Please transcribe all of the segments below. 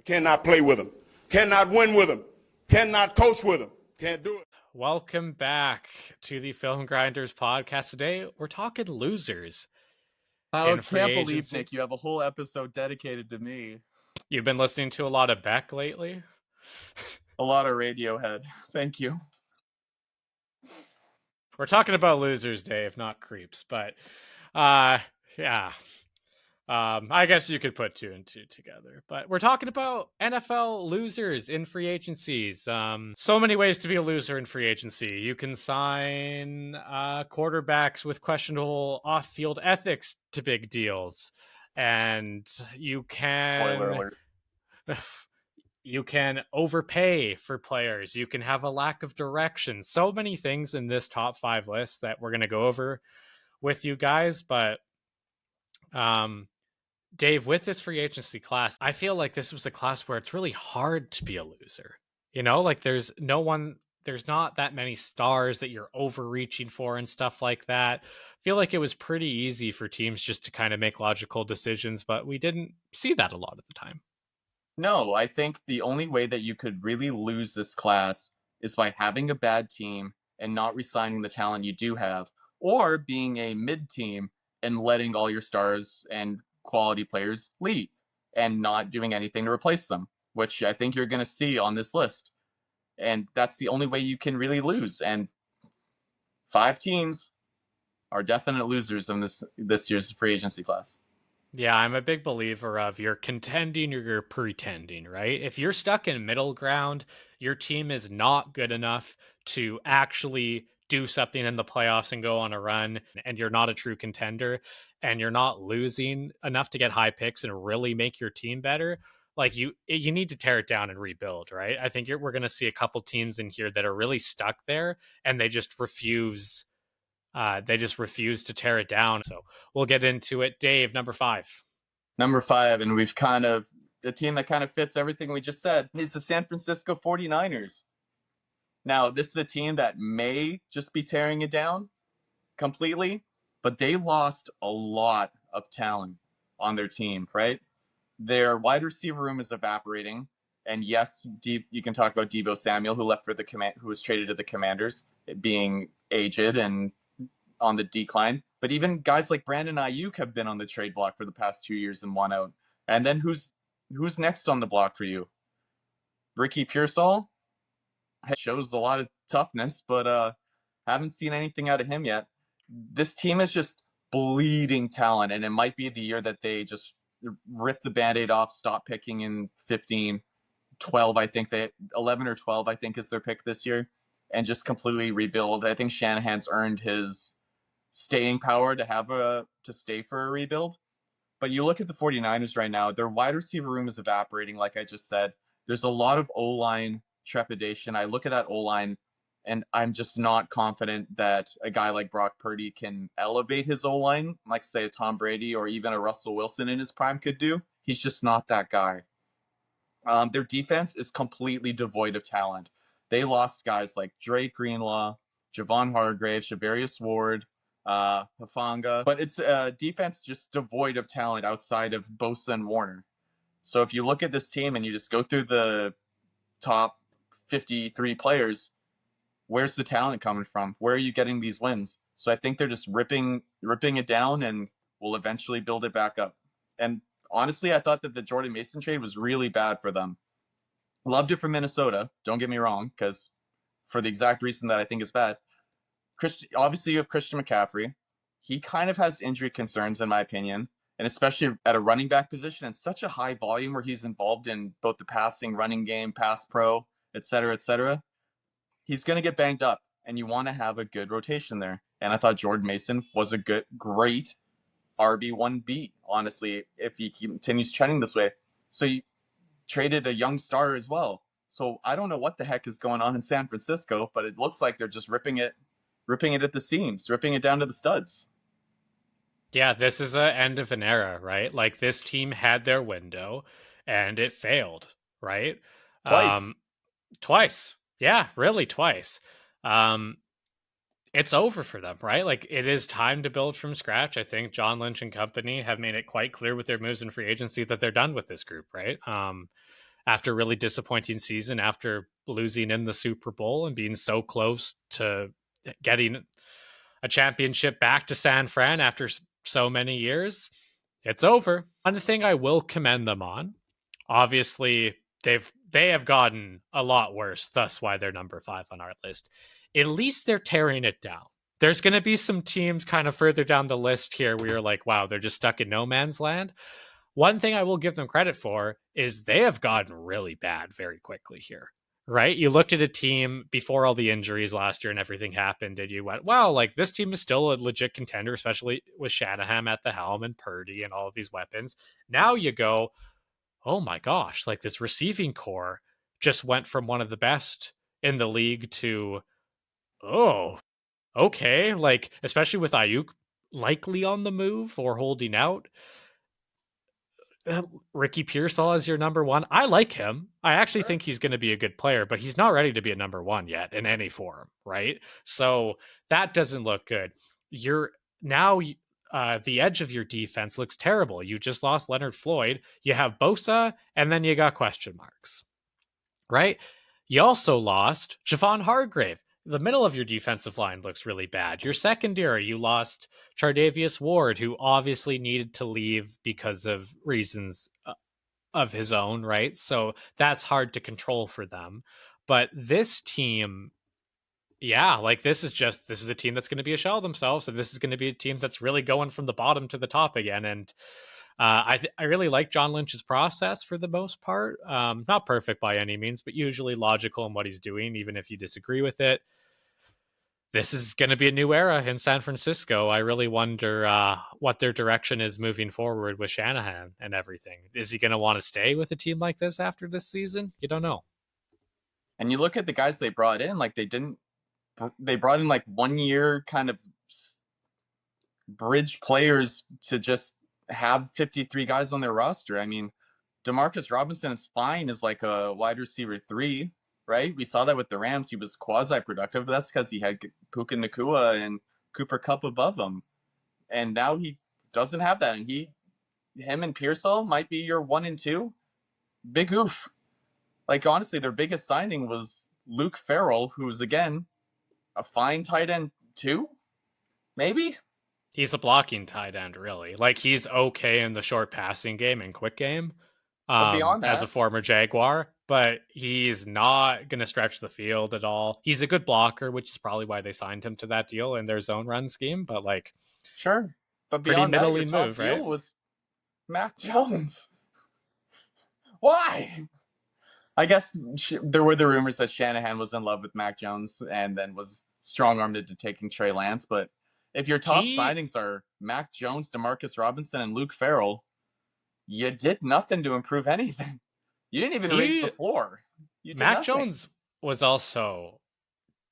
Cannot play with them. Cannot win with them. Cannot coach with them. Can't do it. Welcome back to the Film Grinders podcast. Today, we're talking losers. I can't believe, Nick, you have a whole episode dedicated to me. You've been listening to a lot of Beck lately? A lot of Radiohead. Thank you. We're talking about losers, Dave, not creeps. But, yeah. I guess you could put two and two together. But we're talking about NFL losers in free agencies. So many ways to be a loser in free agency. You can sign quarterbacks with questionable off-field ethics to big deals. And you can... Spoiler alert. You can overpay for players. You can have a lack of direction. So many things in this top 5 list that we're going to go over with you guys. But... Dave, with this free agency class, I feel like this was a class where it's really hard to be a loser. You know, like there's not that many stars that you're overreaching for and stuff like that. I feel like it was pretty easy for teams just to kind of make logical decisions, but we didn't see that a lot of the time. No, I think the only way that you could really lose this class is by having a bad team and not re-signing the talent you do have, or being a mid-team and letting all your stars and quality players leave and not doing anything to replace them, which I think you're going to see on this list. And that's the only way you can really lose. And 5 teams are definite losers in this year's free agency class. Yeah, I'm a big believer of you're contending or you're pretending, right? If you're stuck in middle ground, your team is not good enough to actually do something in the playoffs and go on a run, and you're not a true contender, and you're not losing enough to get high picks and really make your team better, like you need to tear it down and rebuild, right? I think we're going to see a couple teams in here that are really stuck there, and they just refuse to tear it down. So we'll get into it. Dave, number 5. Number 5, and we've kind of, the team that kind of fits everything we just said, is the San Francisco 49ers. Now, this is a team that may just be tearing it down completely, but they lost a lot of talent on their team, right? Their wide receiver room is evaporating. And yes, you can talk about Deebo Samuel, who left for who was traded to the Commanders, being aged and on the decline. But even guys like Brandon Ayuk have been on the trade block for the past 2 years and won out. And then who's next on the block for you? Ricky Pearsall shows a lot of toughness, but haven't seen anything out of him yet. This team is just bleeding talent, and it might be the year that they just rip the Band-Aid off, stop picking in 15, 12, 11 or 12, I think, is their pick this year, and just completely rebuild. I think Shanahan's earned his staying power to stay for a rebuild. But you look at the 49ers right now, their wide receiver room is evaporating, like I just said. There's a lot of O-line trepidation. I look at that O-line, and I'm just not confident that a guy like Brock Purdy can elevate his O-line, like, say, a Tom Brady or even a Russell Wilson in his prime could do. He's just not that guy. Their defense is completely devoid of talent. They lost guys like Drake Greenlaw, Javon Hargrave, Shavarius Ward, Hufanga. But it's a defense just devoid of talent outside of Bosa and Warner. So if you look at this team and you just go through the top 53 players, where's the talent coming from? Where are you getting these wins? So I think they're just ripping it down and will eventually build it back up. And honestly, I thought that the Jordan Mason trade was really bad for them. Loved it for Minnesota, don't get me wrong, because for the exact reason that I think it's bad. Obviously, you have Christian McCaffrey. He kind of has injury concerns, in my opinion, and especially at a running back position and such a high volume where he's involved in both the passing, running game, pass pro, et cetera, he's going to get banged up, and you want to have a good rotation there. And I thought Jordan Mason was a great RB1B, honestly, if he continues trending this way. So you traded a young star as well. So I don't know what the heck is going on in San Francisco, but it looks like they're just ripping it at the seams, ripping it down to the studs. Yeah, this is an end of an era, right? Like, this team had their window and it failed, right? Twice. Yeah, really twice. It's over for them, right? Like, it is time to build from scratch. I think John Lynch and company have made it quite clear with their moves in free agency that they're done with this group, right? after a really disappointing season, after losing in the Super Bowl and being so close to getting a championship back to San Fran after so many years. It's over. One thing I will commend them on, obviously, they have gotten a lot worse. Thus, why they're number 5 on our list. At least they're tearing it down. There's going to be some teams kind of further down the list here where you're like, wow, they're just stuck in no man's land. One thing I will give them credit for is they have gotten really bad very quickly here, right? You looked at a team before all the injuries last year and everything happened, and you went, well, like this team is still a legit contender, especially with Shanahan at the helm and Purdy and all of these weapons. Now you go, oh my gosh, like this receiving core just went from one of the best in the league to, oh, okay. Like, especially with Ayuk likely on the move or holding out. Ricky Pearsall is your number 1. I like him. I actually think he's going to be a good player, but he's not ready to be a number 1 yet in any form, right? So that doesn't look good. You're now the edge of your defense looks terrible. You just lost Leonard Floyd. You have Bosa, and then you got question marks, right? You also lost Javon Hargrave. The middle of your defensive line looks really bad. Your secondary, you lost Chardavius Ward, who obviously needed to leave because of reasons of his own, right? So that's hard to control for them. But this team, yeah, like this is a team that's going to be a shell of themselves, and this is going to be a team that's really going from the bottom to the top again. And I really like John Lynch's process for the most part. Not perfect by any means, but usually logical in what he's doing, even if you disagree with it. This is going to be a new era in San Francisco. I really wonder what their direction is moving forward with Shanahan and everything. Is he going to want to stay with a team like this after this season? You don't know. And you look at the guys they brought in, like they brought in like 1 year kind of bridge players to just have 53 guys on their roster. I mean, Demarcus Robinson is fine as like a wide receiver 3, right? We saw that with the Rams. He was quasi-productive, but that's because he had Puka Nacua and Cooper Kupp above him. And now he doesn't have that. And him and Pearsall might be your 1 and 2. Big oof. Like, honestly, their biggest signing was Luke Farrell, who's, again, a fine tight end 2, maybe? He's a blocking tight end, really. Like, he's okay in the short passing game and quick game. But beyond that, as a former Jaguar, but he's not going to stretch the field at all. He's a good blocker, which is probably why they signed him to that deal in their zone run scheme. But like, sure. But beyond that, your top move, deal right? was Mac Jones. Why? I guess there were the rumors that Shanahan was in love with Mac Jones and then was strong-armed into taking Trey Lance. But if your top signings are Mac Jones, Demarcus Robinson, and Luke Farrell, you did nothing to improve anything. You didn't even raise the floor. Mac Jones was also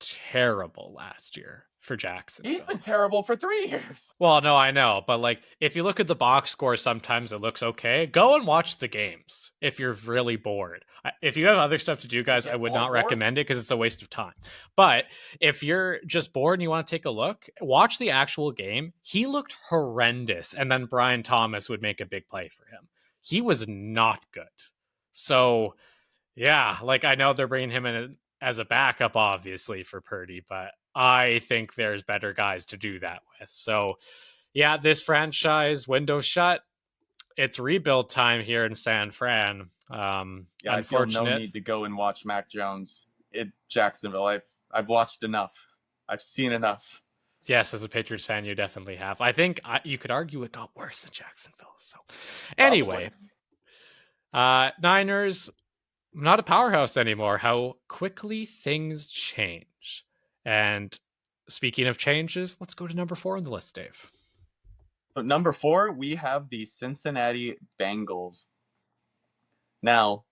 terrible last year for Jackson. He's been terrible for 3 years. Well, no, I know. But like, if you look at the box score, sometimes it looks okay. Go and watch the games if you're really bored. If you have other stuff to do, guys, I would not recommend it because it's a waste of time. But if you're just bored and you want to take a look, watch the actual game. He looked horrendous. And then Brian Thomas would make a big play for him. He was not good. So, yeah, like I know they're bringing him in as a backup, obviously, for Purdy, but I think there's better guys to do that with. So, yeah, this franchise window shut. It's rebuild time here in San Fran. I feel no need to go and watch Mac Jones in Jacksonville. I've watched enough. I've seen enough. Yes, as a Patriots fan, you definitely have. I think you could argue it got worse in Jacksonville. So, anyway, Niners, not a powerhouse anymore. How quickly things change. And speaking of changes, let's go to number 4 on the list, Dave. So number 4, we have the Cincinnati Bengals. Now,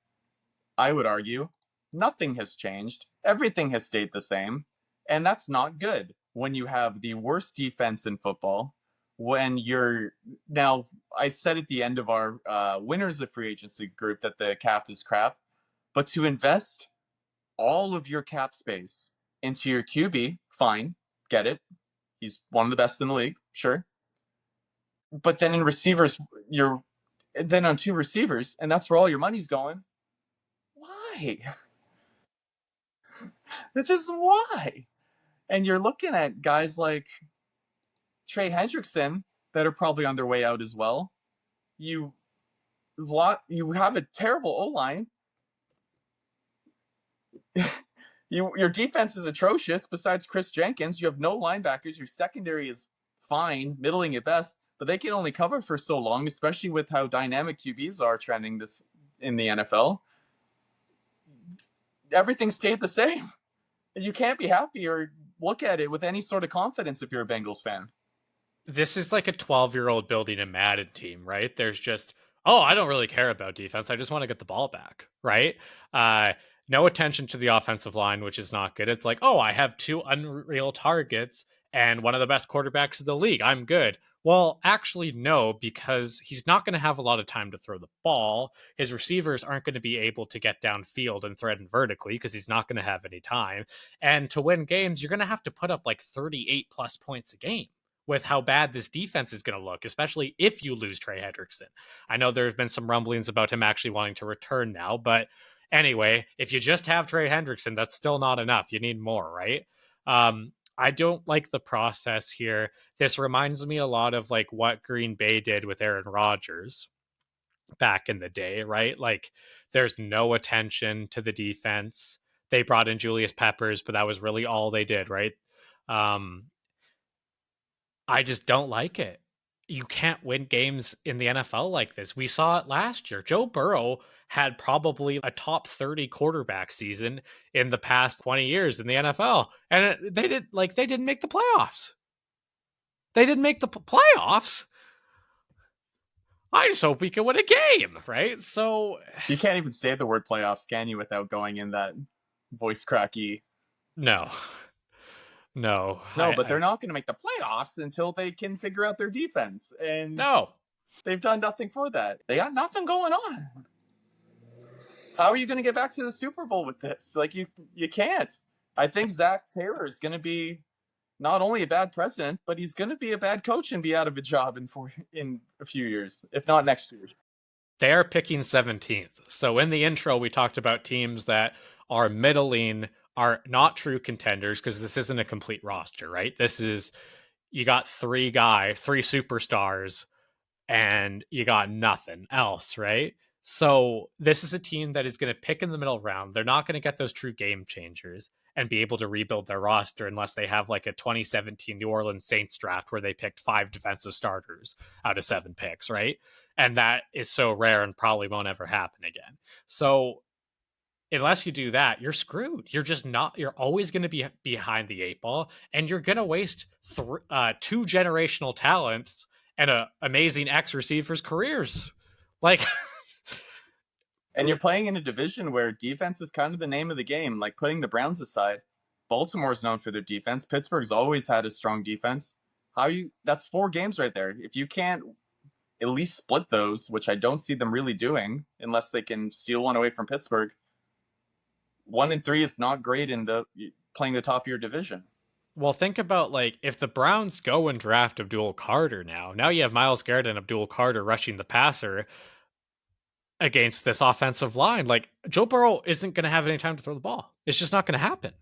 I would argue nothing has changed. Everything has stayed the same. And that's not good when you have the worst defense in football. Now, I said at the end of our winners of free agency group that the cap is crap. But to invest all of your cap space into your QB, fine, get it. He's one of the best in the league, sure. But then in receivers, you're then on 2 receivers, and that's where all your money's going. why? It's just why? And you're looking at guys like Trey Hendrickson that are probably on their way out as well. You have a terrible O-line. Your defense is atrocious. Besides Chris Jenkins, you have no linebackers. Your secondary is fine, middling at best, but they can only cover for so long, especially with how dynamic QBs are trending this in the NFL. Everything stayed the same. You can't be happy or look at it with any sort of confidence if you're a Bengals fan. This is like a 12-year-old building a Madden team, right? There's just, oh, I don't really care about defense. I just want to get the ball back, right? No attention to the offensive line, which is not good. It's like, oh, I have 2 unreal targets and one of the best quarterbacks in the league. I'm good. Well, actually, no, because he's not going to have a lot of time to throw the ball. His receivers aren't going to be able to get downfield and threaten vertically because he's not going to have any time. And to win games, you're going to have to put up like 38 plus points a game with how bad this defense is going to look, especially if you lose Trey Hendrickson. I know there's been some rumblings about him actually wanting to return now, but anyway, if you just have Trey Hendrickson, that's still not enough. You need more, right? I don't like the process here. This reminds me a lot of like what Green Bay did with Aaron Rodgers back in the day, right? Like there's no attention to the defense. They brought in Julius Peppers, but that was really all they did, right? I just don't like it. You can't win games in the NFL like this. We saw it last year. Joe Burrow had probably a top 30 quarterback season in the past 20 years in the NFL. And they didn't make the playoffs. They didn't make the playoffs. I just hope we can win a game, right? So you can't even say the word playoffs, can you, without going in that voice cracky? No. But they're not going to make the playoffs until they can figure out their defense. And they've done nothing for that. They got nothing going on. How are you going to get back to the Super Bowl with this? Like, you can't. I think Zach Taylor is going to be not only a bad president, but he's going to be a bad coach and be out of a job in a few years, if not next year. They are picking 17th. So in the intro, we talked about teams that are middling, are not true contenders, because this isn't a complete roster, right? This is, you got 3 superstars, and you got nothing else, right? So this is a team that is going to pick in the middle round. They're not going to get those true game changers and be able to rebuild their roster unless they have like a 2017 New Orleans Saints draft where they picked 5 defensive starters out of 7 picks, right? And that is so rare and probably won't ever happen again. So unless you do that, you're screwed. You're just not, you're always going to be behind the 8 ball, and you're going to waste 2 generational talents and amazing X receivers' careers. Like, and you're playing in a division where defense is kind of the name of the game. Like, putting the Browns aside, Baltimore's known for their defense. Pittsburgh's always had a strong defense. That's 4 games right there. If you can't at least split those, which I don't see them really doing unless they can steal one away from Pittsburgh, 1-3 is not great in playing the top of your division. Well, think about, like, if the Browns go and draft Abdul Carter now you have Myles Garrett and Abdul Carter rushing the passer against this offensive line. Like, Joe Burrow isn't going to have any time to throw the ball. It's just not going to happen.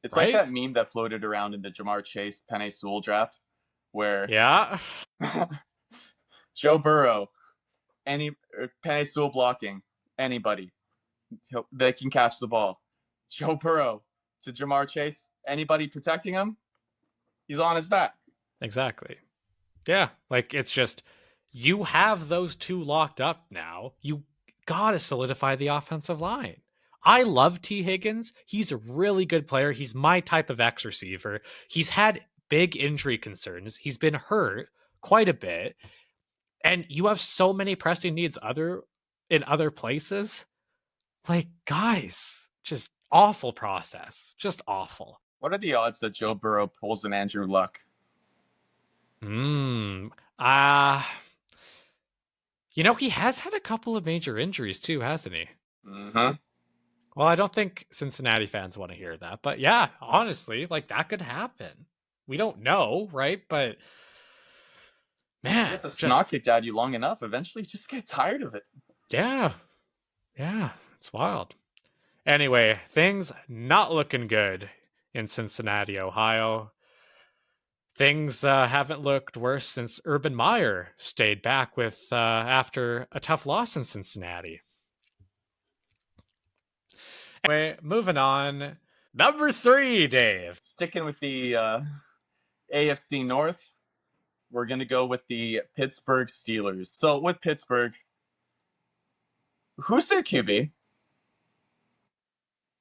It's right? Like that meme that floated around in the Jamar Chase, Penei Sewell draft, where Joe Burrow, Penei Sewell blocking, anybody, they can catch the ball. Joe Burrow to Jamar Chase, anybody protecting him, he's on his back. Exactly. Yeah, like, it's just, you have those 2 locked up now. You gotta solidify the offensive line. I love T. Higgins. He's a really good player. He's my type of X receiver. He's had big injury concerns. He's been hurt quite a bit. And you have so many pressing needs in other places. Like, guys, just awful process. Just awful. What are the odds that Joe Burrow pulls an Andrew Luck? He has had a couple of major injuries too, hasn't he? Mm-hmm. Well, I don't think Cincinnati fans want to hear that. But yeah, honestly, like, that could happen. We don't know, right? But man, get the snot kicked out of you long enough, eventually you just get tired of it. Yeah, it's wild. Anyway, things not looking good in Cincinnati, Ohio. Things haven't looked worse since Urban Meyer stayed back with after a tough loss in Cincinnati. Anyway, moving on. Number 3, Dave. Sticking with the AFC North, we're going to go with the Pittsburgh Steelers. So with Pittsburgh, who's their QB?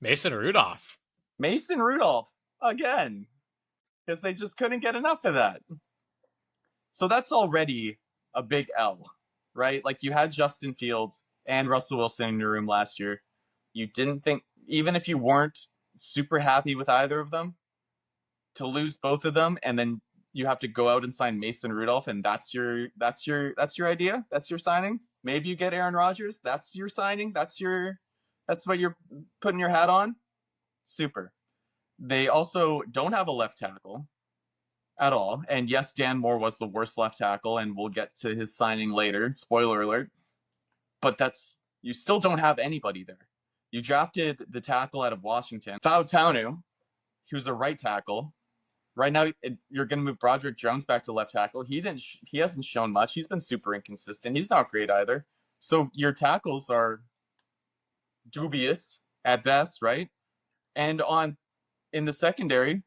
Mason Rudolph. Mason Rudolph, again, because they just couldn't get enough of that. So that's already a big L, right? Like, you had Justin Fields and Russell Wilson in your room last year. You didn't think, even if you weren't super happy with either of them, to lose both of them, and then you have to go out and sign Mason Rudolph, and that's your idea? That's your signing? Maybe you get Aaron Rodgers, that's your signing? That's what you're putting your hat on? Super. They also don't have a left tackle at all. And yes, Dan Moore was the worst left tackle, and we'll get to his signing later. Spoiler alert. But you still don't have anybody there. You drafted the tackle out of Washington, Fautanu, who's a right tackle. Right now, you're going to move Broderick Jones back to left tackle. He hasn't shown much. He's been super inconsistent. He's not great either. So your tackles are dubious at best, right? And in the secondary,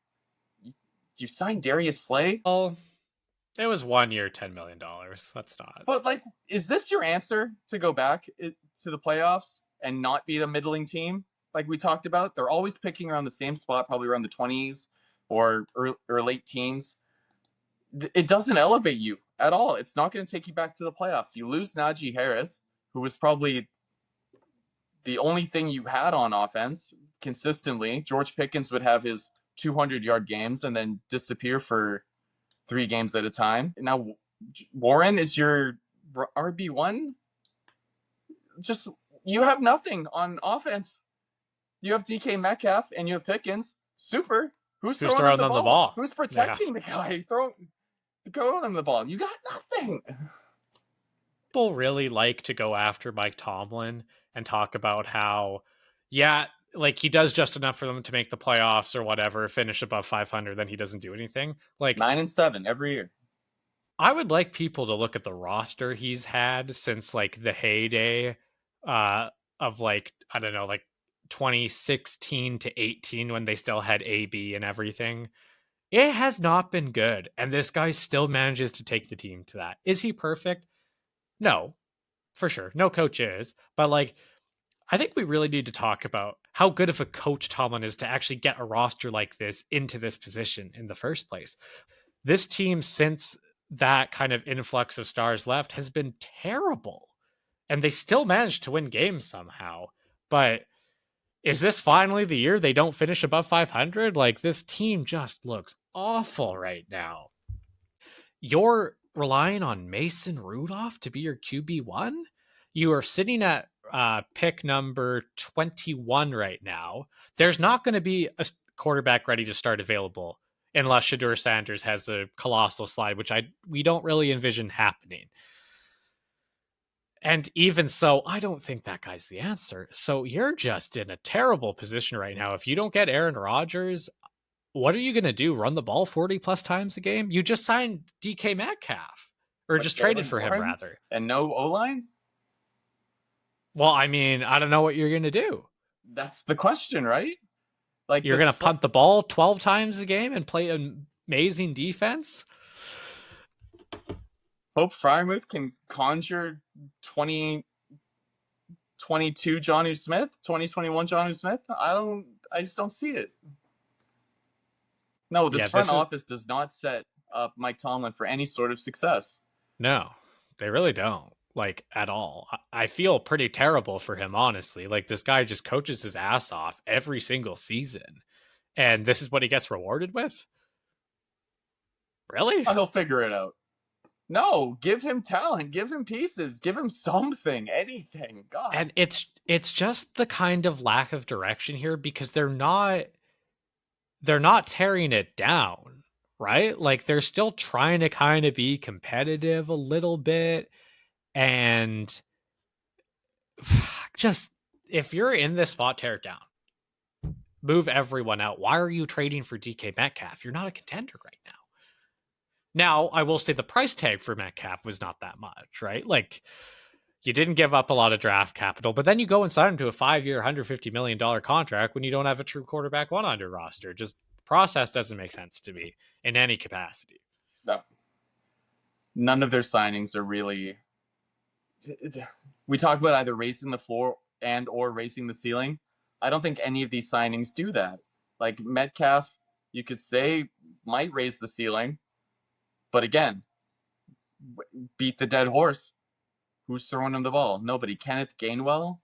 you signed Darius Slay. Well, it was 1 year, $10 million. That's not. But, like, is this your answer to go back to the playoffs and not be the middling team like we talked about? They're always picking around the same spot, probably around the 20s or late teens. It doesn't elevate you at all. It's not going to take you back to the playoffs. You lose Najee Harris, who was probably the only thing you had on offense consistently. George Pickens would have his 200-yard games and then disappear for 3 games at a time. Now, Warren is your RB1. Just, you have nothing on offense. You have DK Metcalf and you have Pickens. Super. Who's throwing them the ball? Who's protecting the guy? Throwing them the ball. You got nothing. People really like to go after Mike Tomlin and talk about how, yeah, like, he does just enough for them to make the playoffs or whatever, finish above 500, then he doesn't do anything. Like, 9-7 every year. I would like people to look at the roster he's had since, like, the heyday of, like, I don't know, like 2016 to 18, when they still had AB and everything. It has not been good, and this guy still manages to take the team to that. Is he perfect? No, for sure. No coach is, but, like, I think we really need to talk about how good of a coach Tomlin is to actually get a roster like this into this position in the first place. This team, since that kind of influx of stars left, has been terrible, and they still managed to win games somehow. But is this finally the year they don't finish above 500? Like, this team just looks awful right now. You're relying on Mason Rudolph to be your QB1? You are sitting at pick number 21 right now. There's not going to be a quarterback ready to start available unless Shedeur Sanders has a colossal slide, which we don't really envision happening. And even so, I don't think that guy's the answer. So you're just in a terrible position right now. If you don't get Aaron Rodgers, what are you going to do? Run the ball 40 plus times a game? You just signed DK Metcalf, or just traded for him, rather. And no O-line? Well, I mean, I don't know what you're going to do. That's the question, right? Like, you're going to punt the ball 12 times a game and play an amazing defense? Hope Frymouth can conjure 2022 Johnny Smith, 2021 Johnny Smith. I just don't see it. No, this front office does not set up Mike Tomlin for any sort of success. No, they really don't. Like, at all. I feel pretty terrible for him, honestly. Like, this guy just coaches his ass off every single season, and this is what he gets rewarded with? Really? He'll figure it out. No, give him talent, give him pieces, give him something, anything. God. And it's just the kind of lack of direction here, because they're not tearing it down, right? Like, they're still trying to kind of be competitive a little bit. And just, if you're in this spot, tear it down. Move everyone out. Why are you trading for DK Metcalf? You're not a contender right now. Now, I will say the price tag for Metcalf was not that much, right? Like, you didn't give up a lot of draft capital, but then you go and sign him to a 5-year, $150 million contract when you don't have a true quarterback one on your roster. Just process doesn't make sense to me in any capacity. No. None of their signings are really. We talk about either raising the floor and or raising the ceiling. I don't think any of these signings do that. Like Metcalf, you could say might raise the ceiling, but again, beat the dead horse. Who's throwing him the ball? Nobody. Kenneth Gainwell,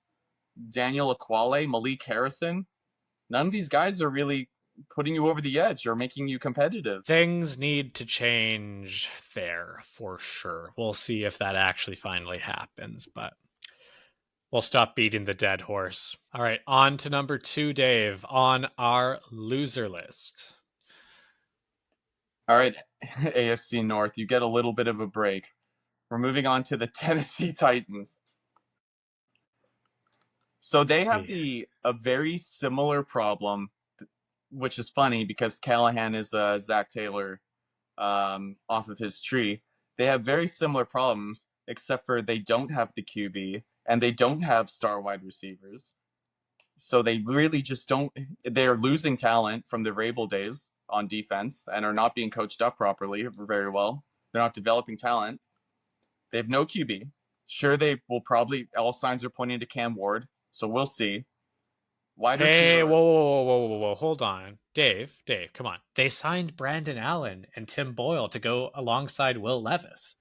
Daniel Aquale, Malik Harrison. None of these guys are really putting you over the edge or making you competitive. Things need to change there for sure. We'll see if that actually finally happens, but we'll stop beating the dead horse. All right, on to number 2, Dave, on our loser list. All right, AFC North, you get a little bit of a break. We're moving on to the Tennessee Titans. So they have a very similar problem, which is funny because Callahan is Zach Taylor off of his tree. They have very similar problems, except for they don't have the QB and they don't have star wide receivers. So they really just don't. They're losing talent from the Vrabel days on defense and are not being coached up properly very well. They're not developing talent. They have no QB. Sure, they will probably. All signs are pointing to Cam Ward, so we'll see. Wide receiver. Whoa. Hold on. Dave, come on. They signed Brandon Allen and Tim Boyle to go alongside Will Levis.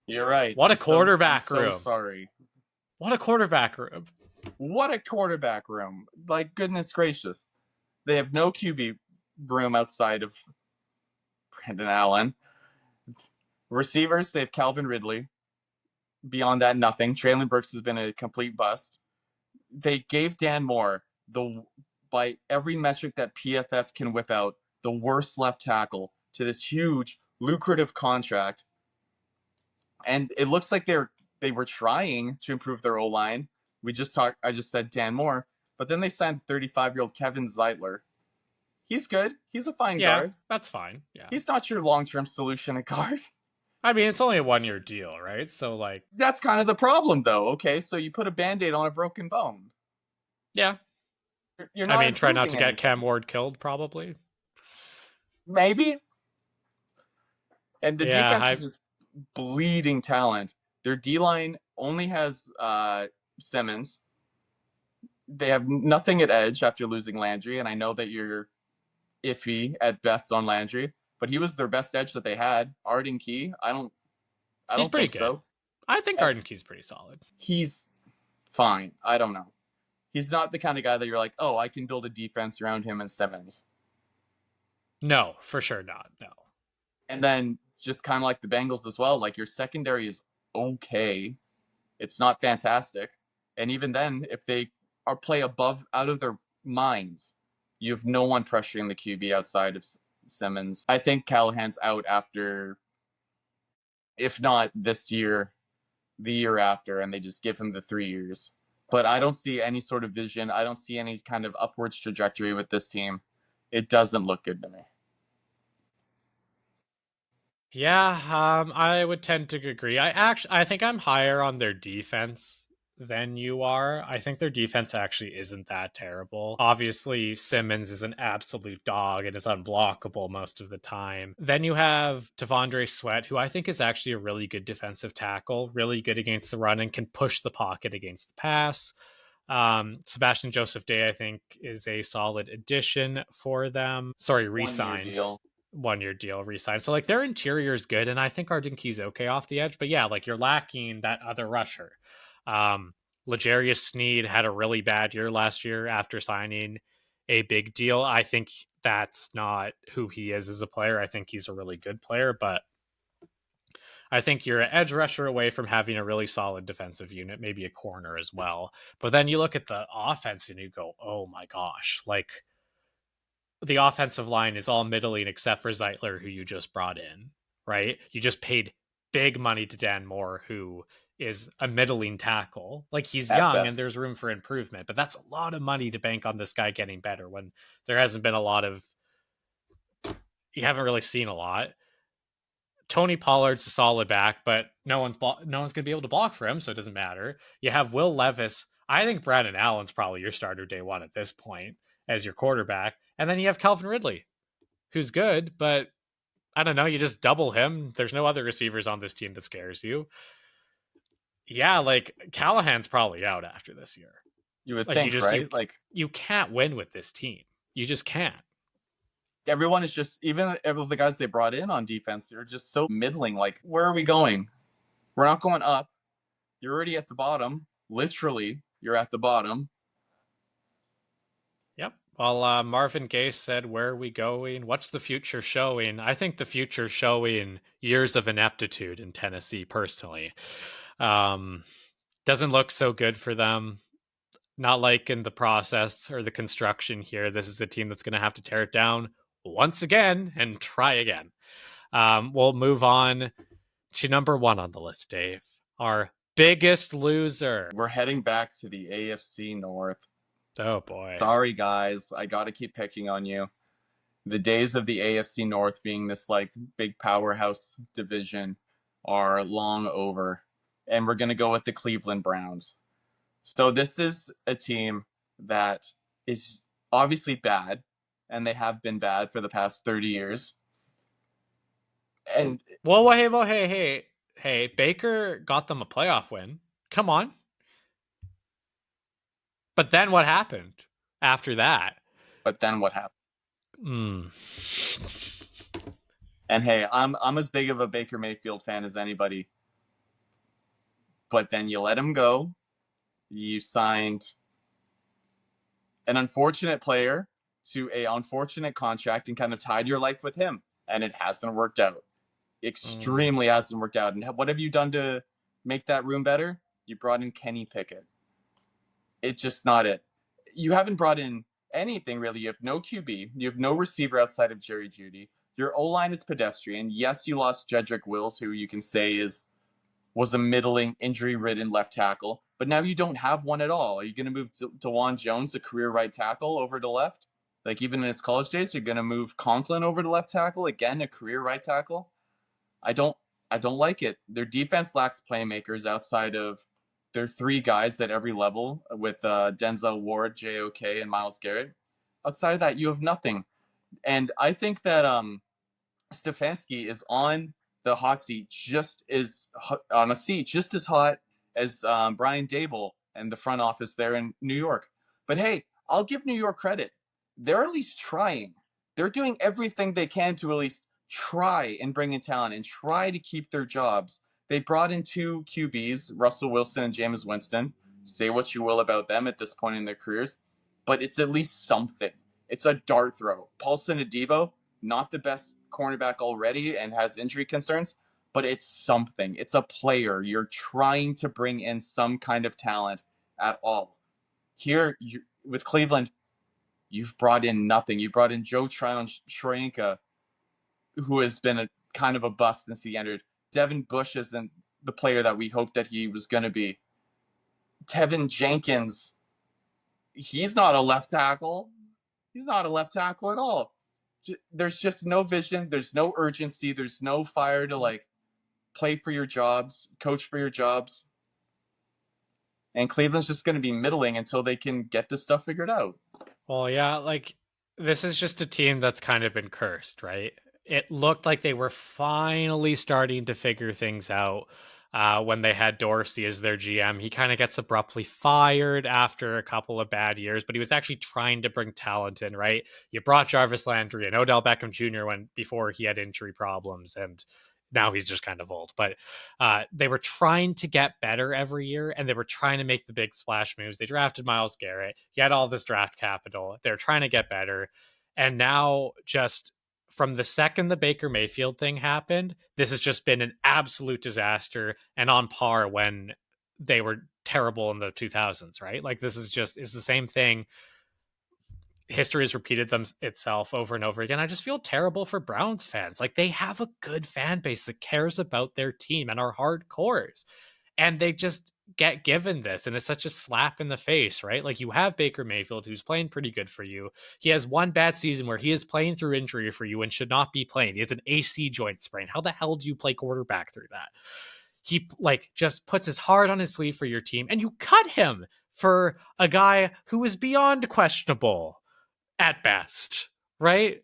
You're right. What a quarterback room. So sorry. What a quarterback room. What a quarterback room. Like, goodness gracious. They have no QB room outside of Brandon Allen. Receivers, they have Calvin Ridley. Beyond that, nothing. Traylon Burks has been a complete bust. They gave Dan Moore, by every metric that PFF can whip out, the worst left tackle to this huge, lucrative contract. And it looks like they were trying to improve their O-line. I just said Dan Moore, but then they signed 35-year-old Kevin Zeitler. He's good. He's a fine guard. Yeah, that's fine. Yeah. He's not your long-term solution at guard. I mean, it's only a 1-year deal, right? So, like... That's kind of the problem, though. Okay, so you put a Band-Aid on a broken bone. Yeah. You're not try not to get anything. Cam Ward killed, probably. Maybe. And the defense is just bleeding talent. Their D-line only has Simmons. They have nothing at edge after losing Landry, and I know that you're iffy at best on Landry, but he was their best edge that they had. Arden Key, I don't think good. so. I think Arden Key's pretty solid. He's fine. I don't know. He's not the kind of guy that you're like, oh, I can build a defense around him and Simmons. No, for sure not. No. And then just kind of like the Bengals as well. Like, your secondary is okay. It's not fantastic. And even then, if they play out of their minds, you have no one pressuring the QB outside of Simmons. I think Callahan's out after, if not this year, the year after, and they just give him the 3 years. But I don't see any sort of vision. I don't see any kind of upwards trajectory with this team. It doesn't look good to me. Yeah, I would tend to agree. I think I'm higher on their defense than you are. I think their defense actually isn't that terrible. Obviously, Simmons is an absolute dog and is unblockable most of the time. Then you have Devondre Sweat, who I think is actually a really good defensive tackle, really good against the run and can push the pocket against the pass. Sebastian Joseph Day, I think, is a solid addition for them. Sorry, re-signed. 1-year deal re-signed. So, like, their interior is good, and I think Arden Key's okay off the edge. But yeah, like, you're lacking that other rusher. L'Jarius Sneed had a really bad year last year after signing a big deal. I think that's not who he is as a player. I think he's a really good player, but I think you're an edge rusher away from having a really solid defensive unit, maybe a corner as well. But then you look at the offense and you go, oh my gosh, like, the offensive line is all middling except for Zeitler, who you just brought in, right? You just paid big money to Dan Moore, who is a middling tackle. Like, he's At young and best. there's room for improvement, but that's a lot of money to bank on this guy getting better when there hasn't been a lot of, you haven't really seen a lot. Tony Pollard's a solid back, but no one's going to be able to block for him, so it doesn't matter. You have Will Levis. I think Brandon Allen's probably your starter day one at this point as your quarterback. And then you have Calvin Ridley, who's good, but I don't know, you just double him. There's no other receivers on this team that scares you. Yeah, like, Callahan's probably out after this year. You would Like, think, right? Like, you can't win with this team. You just can't. everyone is just, even the guys they brought in on defense, they're just so middling. Like, where are we going? We're not going up. You're already at the bottom. Literally, you're at the bottom. Yep. Well, Marvin Gaye said, "Where are we going? What's the future showing?" I think the future showing years of ineptitude in Tennessee, personally. Doesn't look so good for them. Not like in the process or the construction here. This is a team that's going to have to tear it down once again and try again. We'll move on to number one on the list, Dave. Our biggest loser. We're heading back to the AFC North. Oh, boy. Sorry, guys. I got to keep picking on you. The days of the AFC North being this like big powerhouse division are long over. And we're going to go with the Cleveland Browns. So this is a team that is obviously bad, and they have been bad for the past 30 years. And Hey, Baker got them a playoff win. Come on. But then what happened after that? but then what happened? Mm. And hey, I'm as big of a Baker Mayfield fan as anybody. But then you let him go. You signed an unfortunate player to a unfortunate contract and kind of tied your life with him, and it hasn't worked out. Extremely hasn't worked out. And what have you done to make that room better? You brought in Kenny Pickett. It's just not it. You haven't brought in anything really. You have no QB. You have no receiver outside of Jerry Jeudy. Your O-line is pedestrian. Yes, you lost Jedrick Wills, who you can say was a middling, injury-ridden left tackle, but now you don't have one at all. Are you going to move DeJuan Jones, a career right tackle, over to left? Like, even in his college days, you're going to move Conklin over to left tackle, again, a career right tackle? I don't like it. Their defense lacks playmakers outside of their three guys at every level with Denzel Ward, JOK, and Myles Garrett. Outside of that, you have nothing. And I think that Stefanski is on the hot seat, just as hot as Brian Dable and the front office there in New York. But hey, I'll give New York credit. They're at least trying. They're doing everything they can to at least try and bring in talent and try to keep their jobs. They brought in two QBs, Russell Wilson and Jameis Winston. Say what you will about them at this point in their careers, but it's at least something. It's a dart throw. Paulson Adebo, not the best cornerback already and has injury concerns, but it's something. It's a player. You're trying to bring in some kind of talent at all. Here, with Cleveland, you've brought in nothing. You brought in Joe Tryon-Shoyinka, who has been a kind of a bust since he entered. Devin Bush isn't the player that we hoped that he was going to be. Tevin Jenkins, he's not a left tackle. He's not a left tackle at all. There's just no vision. There's no urgency. There's no fire to like play for your jobs, coach for your jobs. And Cleveland's just going to be middling until they can get this stuff figured out. Well, yeah, like, this is just a team that's kind of been cursed, right? It looked like they were finally starting to figure things out when they had Dorsey as their GM. He kind of gets abruptly fired after a couple of bad years, but he was actually trying to bring talent in, right? You brought Jarvis Landry and Odell Beckham Jr. before he had injury problems, and now he's just kind of old. But they were trying to get better every year, and they were trying to make the big splash moves. They drafted Myles Garrett. He had all this draft capital. They're trying to get better. And now, just from the second the Baker Mayfield thing happened, this has just been an absolute disaster and on par when they were terrible in the 2000s, right? Like, this is just, it's the same thing. History has repeated itself over and over again. I just feel terrible for Browns fans. Like, they have a good fan base that cares about their team and are hardcores. And they just get given this, and it's such a slap in the face, right? Like, you have Baker Mayfield, who's playing pretty good for you. He has one bad season where he is playing through injury for you and should not be playing. He has an AC joint sprain. How the hell do you play quarterback through that? He like just puts his heart on his sleeve for your team, and you cut him for a guy who is beyond questionable at best, right?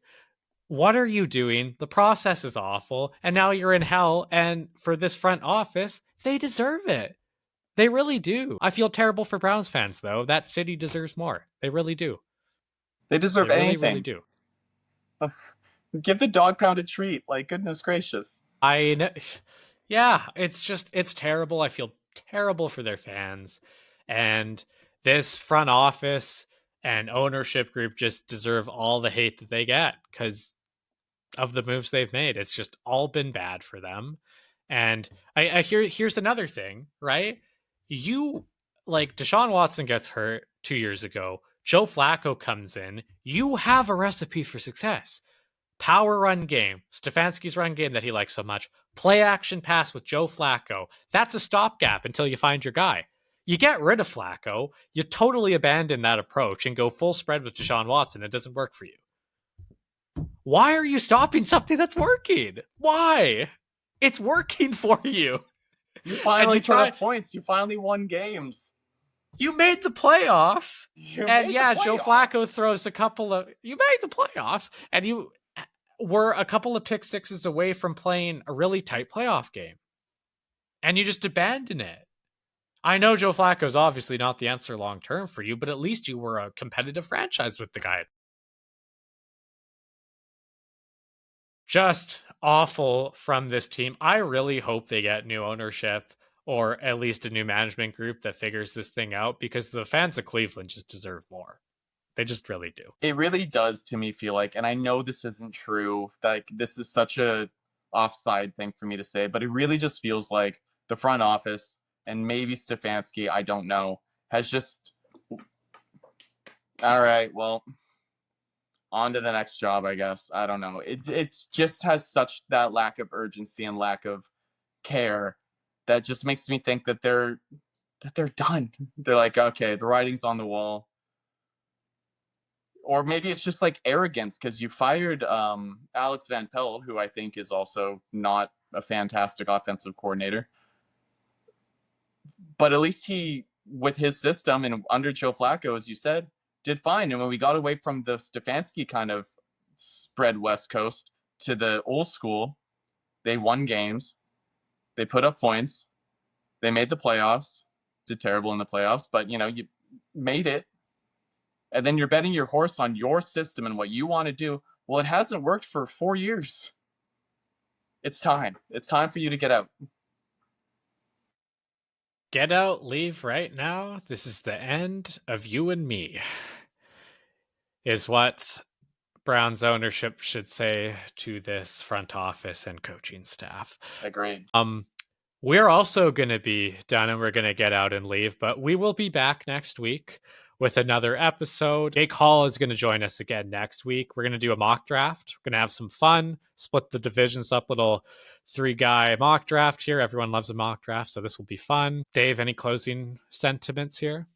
What are you doing? The process is awful, and now you're in hell. And for this front office, they deserve it. They really do. I feel terrible for Browns fans, though. That city deserves more. They really do. They deserve They really, anything. really do. Give the dog pound a treat. Like, goodness gracious. I know. Yeah, it's terrible. I feel terrible for their fans. And this front office and ownership group just deserve all the hate that they get because of the moves they've made. It's just all been bad for them. And I here's another thing, right? You like Deshaun Watson gets hurt 2 years ago. Joe Flacco comes in. You have a recipe for success. Power run game, Stefanski's run game that he likes so much. Play action pass with Joe Flacco. That's a stopgap until you find your guy. You get rid of Flacco, you totally abandon that approach and go full spread with Deshaun Watson. It doesn't work for you. Why are you stopping something that's working? Why? It's working for you. You finally put up points. You finally won games. You made the playoffs. Joe Flacco throws a couple of... You made the playoffs, and you were a couple of pick sixes away from playing a really tight playoff game. And you just abandon it. I know Joe Flacco is obviously not the answer long-term for you, but at least you were a competitive franchise with the guy. Just awful from this team. I really hope they get new ownership or at least a new management group that figures this thing out because the fans of Cleveland just deserve more. They just really do. It really does to me feel like, and I know this isn't true, like this is such a offside thing for me to say, but it really just feels like the front office and maybe Stefanski, I don't know, has just, all right, well, on to the next job, I guess. I don't know. It just has such that lack of urgency and lack of care that just makes me think that they're done. They're like, okay, the writing's on the wall. Or maybe it's just like arrogance because you fired Alex Van Pelt, who I think is also not a fantastic offensive coordinator. But at least he, with his system and under Joe Flacco, as you said, did fine. And when we got away from the Stefanski kind of spread West Coast to the old school, they won games. They put up points. They made the playoffs. Did terrible in the playoffs, but, you made it. And then you're betting your horse on your system and what you want to do. Well, it hasn't worked for 4 years. It's time. It's time for you to get out. Get out, leave right now. This is the end of you and me, is what Browns ownership should say to this front office and coaching staff. Agreed. We're also going to be done and we're going to get out and leave, but we will be back next week with another episode. Jake Hall is going to join us again next week. We're going to do a mock draft. We're going to have some fun, split the divisions up, little 3-guy mock draft here. Everyone loves a mock draft, so this will be fun. Dave, any closing sentiments here?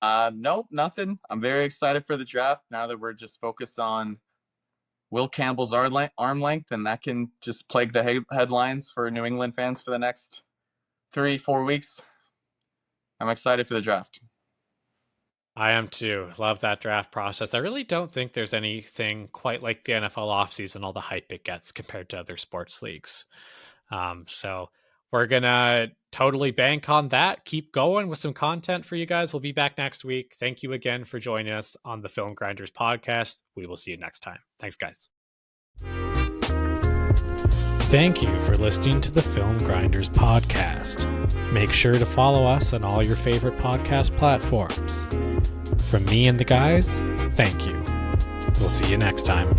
Nope, nothing. I'm very excited for the draft now that we're just focused on Will Campbell's arm length, and that can just plague the headlines for New England fans for the next 3-4 weeks. I'm excited for the draft. I am too. Love that draft process. I really don't think there's anything quite like the NFL offseason, all the hype it gets compared to other sports leagues. So we're going to totally bank on that. Keep going with some content for you guys. We'll be back next week. Thank you again for joining us on the Film Grinders podcast. We will see you next time. Thanks, guys. Thank you for listening to the Film Grinders podcast. Make sure to follow us on all your favorite podcast platforms. From me and the guys, thank you. We'll see you next time.